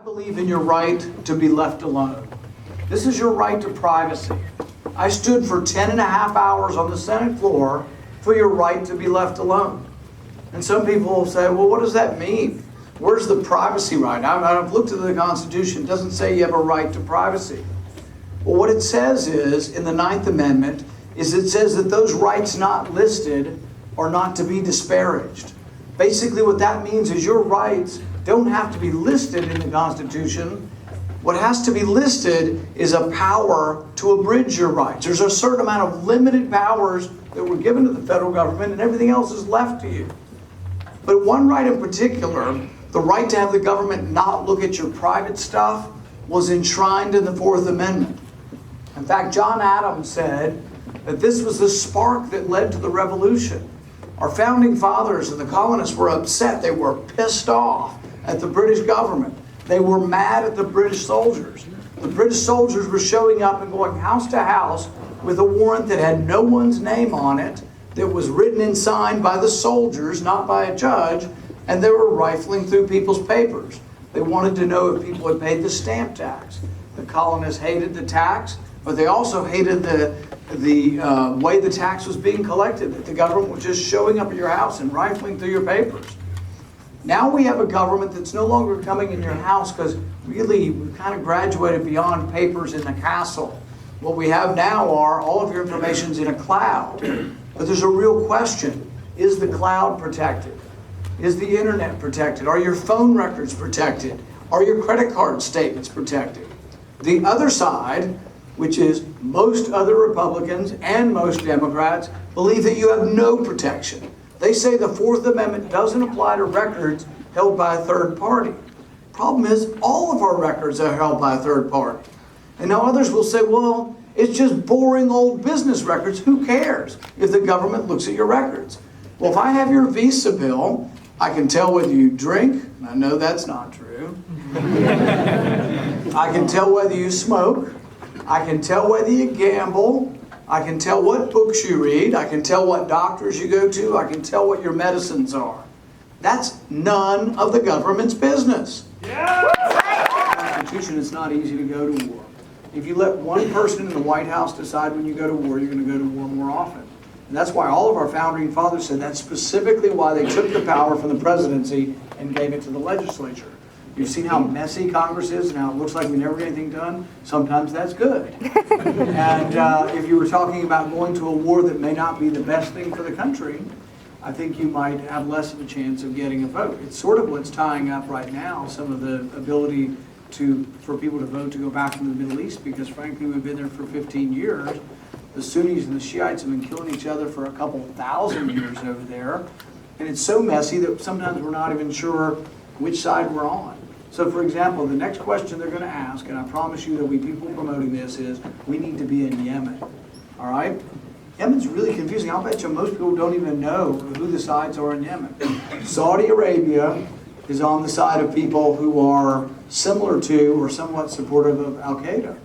believe in your right to be left alone. This is your right to privacy. I stood for 10.5 hours on the Senate floor for your right to be left alone. And some people will say, well, what does that mean? Where's the privacy right? I've looked at the Constitution. It doesn't say you have a right to privacy. Well, what it says is, in the 9th Amendment, is it says that those rights not listed are not to be disparaged. Basically what that means is your rights don't have to be listed in the Constitution. What has to be listed is a power to abridge your rights. There's a certain amount of limited powers that were given to the federal government, and everything else is left to you. But one right in particular, the right to have the government not look at your private stuff, was enshrined in the 4th Amendment. In fact, John Adams said that this was the spark that led to the Revolution. Our founding fathers and the colonists were upset. They were pissed off at the British government. They were mad at the British soldiers. The British soldiers were showing up and going house to house with a warrant that had no one's name on it, that was written and signed by the soldiers, not by a judge, and they were rifling through people's papers. They wanted to know if people had paid the stamp tax. The colonists hated the tax, but they also hated the way the tax was being collected, that the government was just showing up at your house and rifling through your papers. Now we have a government that's no longer coming in your house because really we've kind of graduated beyond papers in the castle. What we have now are all of your information's in a cloud. But there's a real question. Is the cloud protected? Is the internet protected? Are your phone records protected? Are your credit card statements protected? The other side, which is most other Republicans and most Democrats, believe that you have no protection. They say the 4th Amendment doesn't apply to records held by a third party. Problem is, all of our records are held by a third party. And now others will say, well, it's just boring old business records. Who cares if the government looks at your records? Well, if I have your Visa bill, I can tell whether you drink. I know that's not true. I can tell whether you smoke. I can tell whether you gamble. I can tell what books you read. I can tell what doctors you go to. I can tell what your medicines are. That's none of the government's business. Yeah. In the Constitution, it's not easy to go to war. If you let one person in the White House decide when you go to war, you're going to go to war more often. And that's why all of our founding fathers said that's specifically why they took the power from the presidency and gave it to the legislature. You've seen how messy Congress is and how it looks like we never get anything done. Sometimes that's good. And if you were talking about going to a war that may not be the best thing for the country, I think you might have less of a chance of getting a vote. It's sort of what's tying up right now some of the ability for people to vote to go back into the Middle East, because frankly we've been there for 15 years. The Sunnis and the Shiites have been killing each other for a couple thousand years over there. And it's so messy that sometimes we're not even sure which side we're on. So for example, the next question they're going to ask, and I promise you there'll be people promoting this, is we need to be in Yemen. All right? Yemen's really confusing. I'll bet you most people don't even know who the sides are in Yemen. Saudi Arabia is on the side of people who are similar to or somewhat supportive of Al-Qaeda.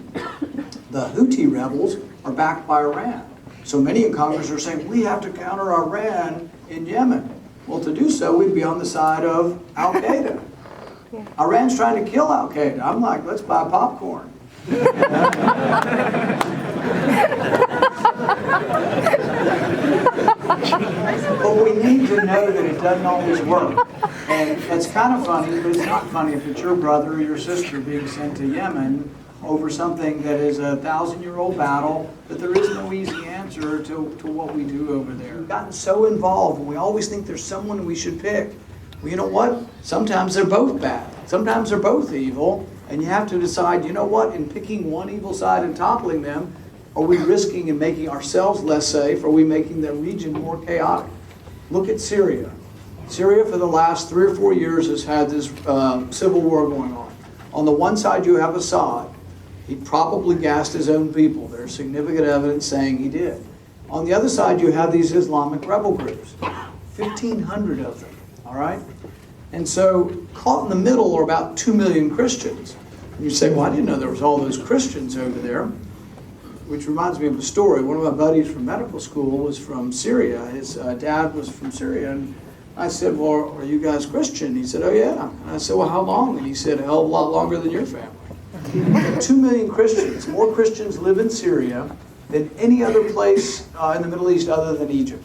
The Houthi rebels are backed by Iran. So many in Congress are saying, we have to counter Iran in Yemen. Well, to do so, we'd be on the side of Al-Qaeda. Yeah. Iran's trying to kill Al-Qaeda. I'm like, let's buy popcorn. But we need to know that it doesn't always work. And it's kind of funny, but it's not funny if it's your brother or your sister being sent to Yemen over something that is a 1,000-year-old battle, that there is no easy answer to what we do over there. We've gotten so involved, and we always think there's someone we should pick. Well, you know what? Sometimes they're both bad. Sometimes they're both evil, and you have to decide, you know what? In picking one evil side and toppling them, are we risking and making ourselves less safe? Or are we making the region more chaotic? Look at Syria. Syria for the last 3 or 4 years has had this civil war going on. On the one side you have Assad. He probably gassed his own people. There's significant evidence saying he did. On the other side you have these Islamic rebel groups. 1,500 of them, all right? And so caught in the middle are about 2 million Christians. And you say, well, I didn't know there was all those Christians over there. Which reminds me of a story. One of my buddies from medical school was from Syria. His dad was from Syria, and I said, well, are you guys Christian? He said, oh yeah. And I said, well, how long? And he said, a hell of a lot longer than your family. 2 million Christians. More Christians live in Syria than any other place in the Middle East other than Egypt.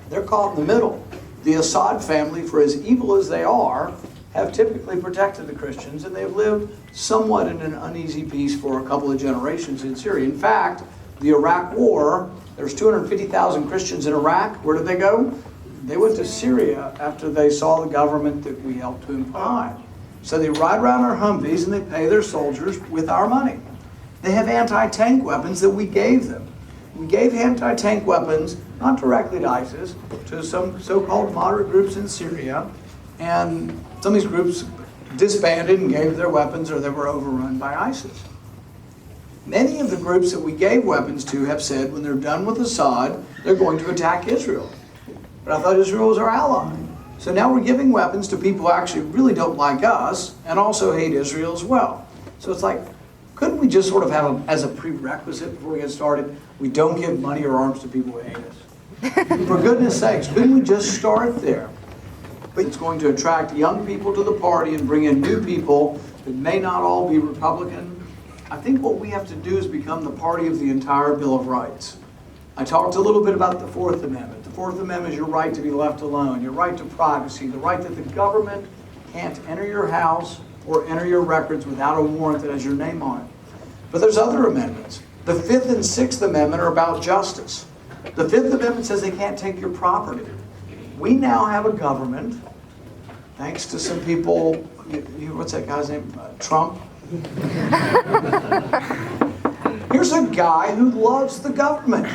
They're caught in the middle. The Assad family, for as evil as they are, have typically protected the Christians, and they've lived somewhat in an uneasy peace for a couple of generations in Syria. In fact, the Iraq War, there's 250,000 Christians in Iraq. Where did they go? They went to Syria after they saw the government that we helped to impose. So they ride around our Humvees and they pay their soldiers with our money. They have anti-tank weapons that we gave them. We gave anti-tank weapons, not directly to ISIS, to some so-called moderate groups in Syria. And some of these groups disbanded and gave their weapons, or they were overrun by ISIS. Many of the groups that we gave weapons to have said when they're done with Assad, they're going to attack Israel. But I thought Israel was our ally. So now we're giving weapons to people who actually really don't like us and also hate Israel as well. So it's like, couldn't we just sort of have as a prerequisite before we get started, we don't give money or arms to people who hate us? For goodness sakes, couldn't we just start there? But it's going to attract young people to the party and bring in new people that may not all be Republican. I think what we have to do is become the party of the entire Bill of Rights. I talked a little bit about the Fourth Amendment. The Fourth Amendment is your right to be left alone, your right to privacy, the right that the government can't enter your house or enter your records without a warrant that has your name on it. But there's other amendments. The Fifth and Sixth Amendment are about justice. The Fifth Amendment says they can't take your property. We now have a government, thanks to some people, what's that guy's name? Trump? Here's a guy who loves the government.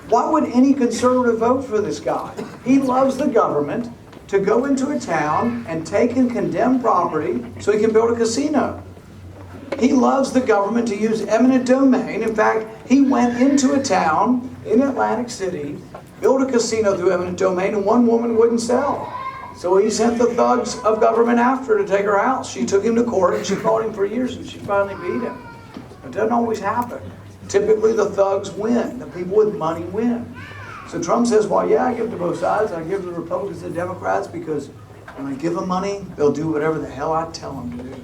Why would any conservative vote for this guy? He loves the government to go into a town and take and condemn property so he can build a casino. He loves the government to use eminent domain. In fact, he went into a town in Atlantic City, built a casino through eminent domain, and one woman wouldn't sell. So he sent the thugs of government after her to take her house. She took him to court and she fought him for years and she finally beat him. It doesn't always happen. Typically the thugs win. The people with money win. So Trump says, well, yeah, I give to both sides. I give to the Republicans and Democrats because when I give them money, they'll do whatever the hell I tell them to do.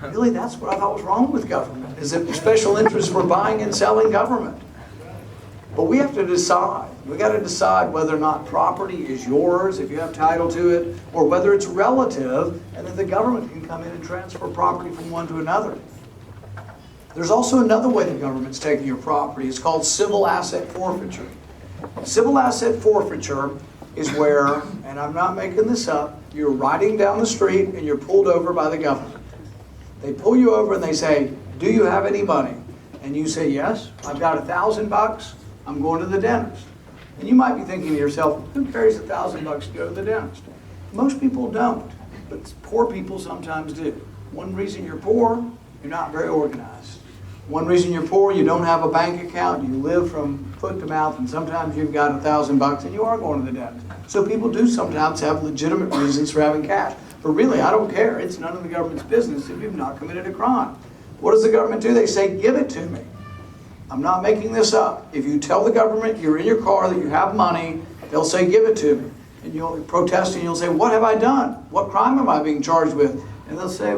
Really, that's what I thought was wrong with government, is that special interests were buying and selling government. But we have to decide. We got to decide whether or not property is yours, if you have title to it, or whether it's relative, and that the government can come in and transfer property from one to another. There's also another way the government's taking your property. It's called civil asset forfeiture. Civil asset forfeiture is where, and I'm not making this up, you're riding down the street and you're pulled over by the government. They pull you over and they say, do you have any money? And you say, yes, I've got $1,000. I'm going to the dentist. And you might be thinking to yourself, who carries $1,000 to go to the dentist? Most people don't, but poor people sometimes do. One reason you're poor, you're not very organized. One reason you're poor, you don't have a bank account, you live from foot to mouth, and sometimes you've got $1,000 and you are going to the dentist. So people do sometimes have legitimate reasons for having cash. But really, I don't care. It's none of the government's business if you've not committed a crime. What does the government do? They say, give it to me. I'm not making this up. If you tell the government you're in your car, that you have money, they'll say, give it to me. And you'll protest and you'll say, what have I done? What crime am I being charged with? And they'll say,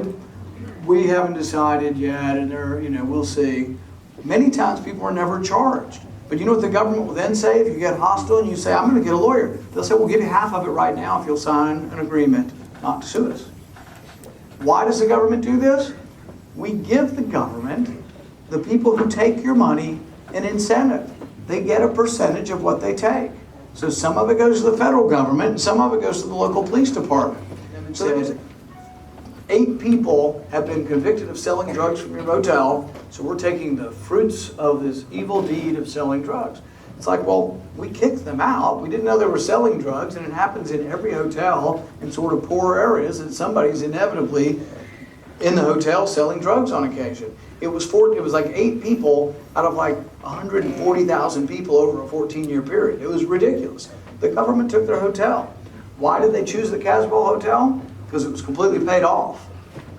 we haven't decided yet, and we'll see. Many times people are never charged. But you know what the government will then say if you get hostile and you say, I'm going to get a lawyer? They'll say, we'll give you half of it right now if you'll sign an agreement not to sue us. Why does the government do this? We give the government, the people who take your money, an incentive. They get a percentage of what they take. So some of it goes to the federal government, and some of it goes to the local police department. So 8 people have been convicted of selling drugs from your motel, so we're taking the fruits of this evil deed of selling drugs. It's like, well, we kicked them out. We didn't know they were selling drugs, and it happens in every hotel in sort of poor areas that somebody's inevitably in the hotel selling drugs on occasion. It was like 8 people out of like 140,000 people over a 14-year period. It was ridiculous. The government took their hotel. Why did they choose the Caswell Hotel? Because it was completely paid off.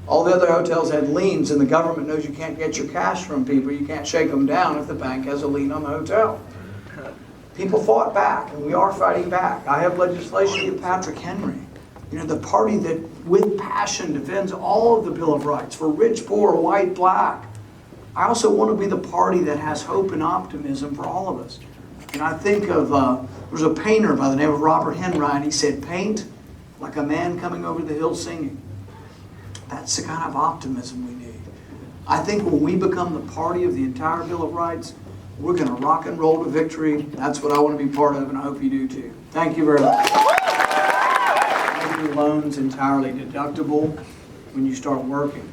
All the other hotels had liens, and the government knows you can't get your cash from people. You can't shake them down if the bank has a lien on the hotel. People fought back, and we are fighting back. I have legislation to get Patrick Henry, the party that with passion defends all of the Bill of Rights for rich, poor, white, black. I also want to be the party that has hope and optimism for all of us. And I think of, there's a painter by the name of Robert Henry, he said, paint like a man coming over the hill singing. That's the kind of optimism we need. I think when we become the party of the entire Bill of Rights, we're going to rock and roll to victory. That's what I want to be part of, and I hope you do too. Thank you very much. Make your loans entirely deductible when you start working.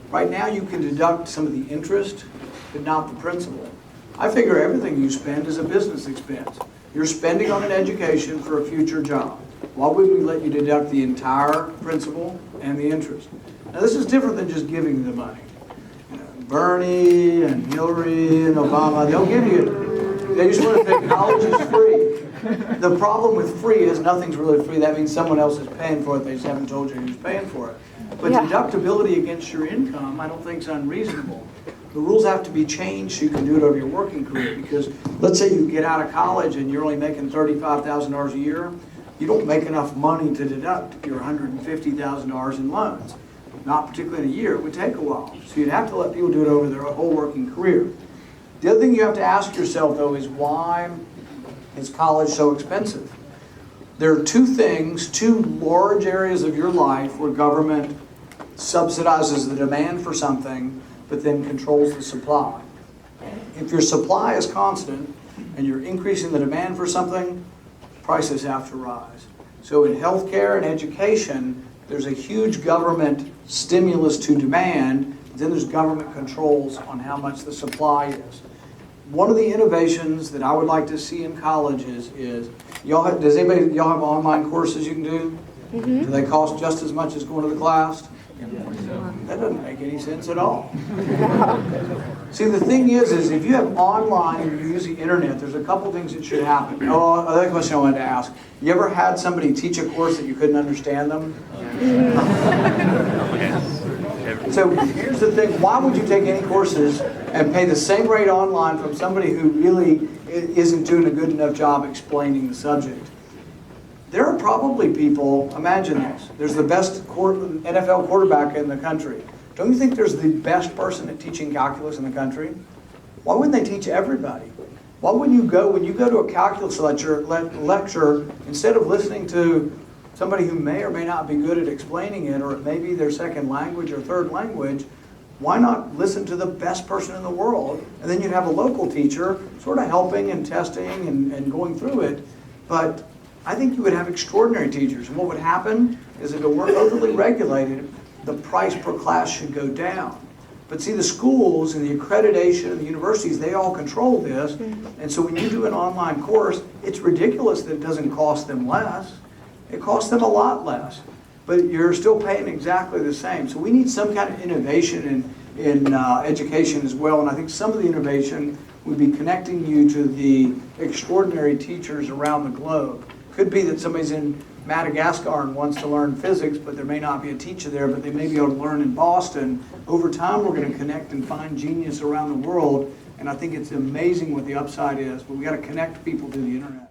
Right now you can deduct some of the interest, but not the principal. I figure everything you spend is a business expense. You're spending on an education for a future job. Why wouldn't we let you deduct the entire principal and the interest? Now this is different than just giving the money. Bernie and Hillary and Obama, they'll give you, they just want to think knowledge is free. The problem with free is nothing's really free. That means someone else is paying for it. They just haven't told you who's paying for it. But deductibility against your income, I don't think is unreasonable. The rules have to be changed so you can do it over your working career. Because let's say you get out of college and you're only making $35,000 a year. You don't make enough money to deduct your $150,000 in loans. Not particularly in a year. It would take a while. So you'd have to let people do it over their whole working career. The other thing you have to ask yourself, though, is why is college so expensive? There are two large areas of your life where government subsidizes the demand for something, but then controls the supply. If your supply is constant and you're increasing the demand for something, prices have to rise. So in healthcare and education, there's a huge government stimulus to demand, then there's government controls on how much the supply is. One of the innovations that I would like to see in colleges is, y'all have online courses you can do? Mm-hmm. Do they cost just as much as going to the class? That doesn't make any sense at all. See, the thing is if you have online and you use the internet, there's a couple things that should happen. Oh, another question I wanted to ask. You ever had somebody teach a course that you couldn't understand them? So here's the thing. Why would you take any courses and pay the same rate online from somebody who really isn't doing a good enough job explaining the subject? There are probably people, imagine this, there's the best NFL quarterback in the country. Don't you think there's the best person at teaching calculus in the country? Why wouldn't they teach everybody? Why wouldn't you go, when you go to a calculus lecture, instead of listening to somebody who may or may not be good at explaining it, or it may be their second language or third language, why not listen to the best person in the world? And then you'd have a local teacher sort of helping and testing and going through it. But I think you would have extraordinary teachers. And what would happen is if it weren't overly regulated, the price per class should go down. But see, the schools and the accreditation and the universities, they all control this. And so when you do an online course, it's ridiculous that it doesn't cost them less. It costs them a lot less. But you're still paying exactly the same. So we need some kind of innovation in education as well. And I think some of the innovation would be connecting you to the extraordinary teachers around the globe. Could be that somebody's in Madagascar and wants to learn physics, but there may not be a teacher there, but they may be able to learn in Boston. Over time, we're going to connect and find genius around the world, and I think it's amazing what the upside is, but we got to connect people to the internet.